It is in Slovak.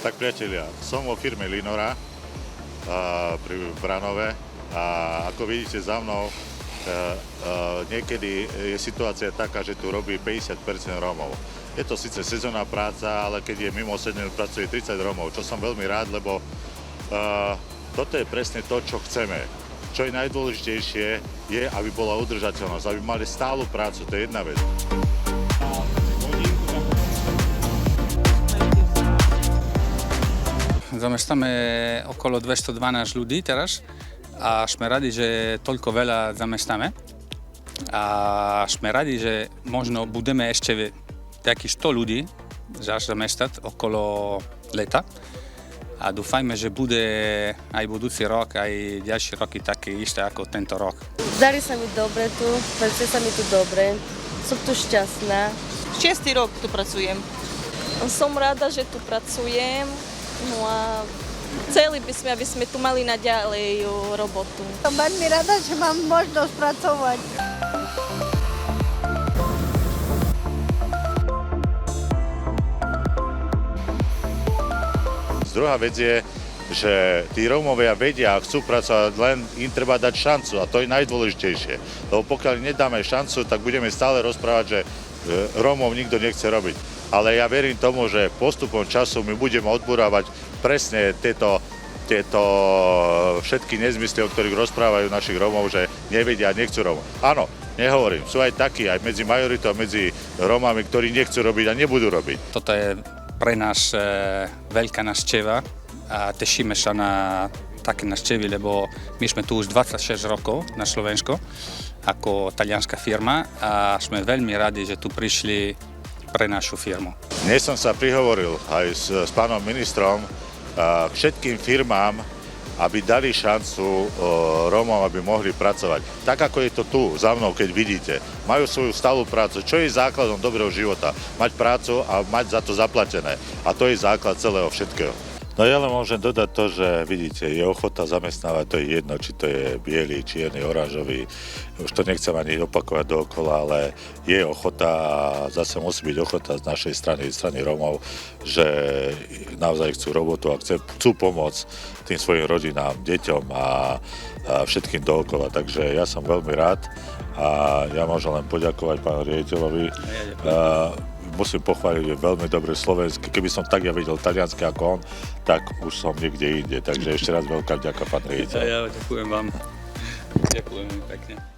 Tak priatelia, som vo firme Linora pri Branove a ako vidíte za mnou, niekedy je situácia taká, že tu robí 50% Rómov. Je to síce sezónna práca, ale keď je mimo 7 pracuje 30 Rómov, čo som veľmi rád, lebo toto je presne to, čo chceme. Čo je najdôležitejšie, je, aby bola udržateľnosť, aby mali stálu prácu, to je jedna vec. Zamestnáme okolo 212 ľudí teraz a sme radi, že toľko veľa zamestnáme. A sme radi, že možno budeme ešte takých 100 ľudí zamestnať okolo leta. A dúfajme, že bude aj budúci rok, aj ďalšie roky také isté ako tento rok. Darí sa mi dobre tu, pracuje sa mi tu dobre, som tu šťastná. 6. rok tu pracujem. Som rada, že tu pracujem, no a chceli by sme, aby sme tu mali naďalej robotu. Som veľmi rada, že mám možnosť pracovať. Druhá vec je, že tí Rómovia vedia a chcú pracovať, len im treba dať šancu a to je najdôležitejšie. Lebo pokiaľ nedáme šancu, tak budeme stále rozprávať, že Rómov nikto nechce robiť. Ale ja verím tomu, že postupom času my budeme odburávať presne tieto všetky nezmysly, o ktorých rozprávajú našich Rómov, že nevedia a nechcú Rómov. Áno, nehovorím, sú aj takí, aj medzi majoritou, medzi Rómami, ktorí nechcú robiť a nebudú robiť. Toto je pre nás veľká návšteva a tešíme sa na také návštevy, lebo my sme tu už 26 rokov na Slovensku ako talianská firma a sme veľmi radi, že tu prišli pre našu firmu. Dnes som sa prihovoril aj s pánom ministrom všetkým firmám, aby dali šancu Rómom, aby mohli pracovať. Tak ako je to tu za mnou, keď vidíte. Majú svoju stálu prácu, čo je základom dobrého života. Mať prácu a mať za to zaplatené. A to je základ celého všetkého. No ja len môžem dodať to, že vidíte, je ochota zamestnávať, to je jedno, či to je biely, čierny, oranžový. Už to nechcem ani opakovať dookola, ale je ochota a zase musí byť ochota z našej strany Rómov, že naozaj chcú robotu a chcú pomôcť tým svojim rodinám, deťom a všetkým dookola. Takže ja som veľmi rád a ja môžem len poďakovať pánu riaditeľovi. Musím pochváliť, že veľmi dobre slovenské. Keby som tak ja videl talianské ako on, tak už som niekde inde. Takže ešte raz veľká vďaka, pán riaditeľ. Ja ďakujem vám. Ďakujem pekne.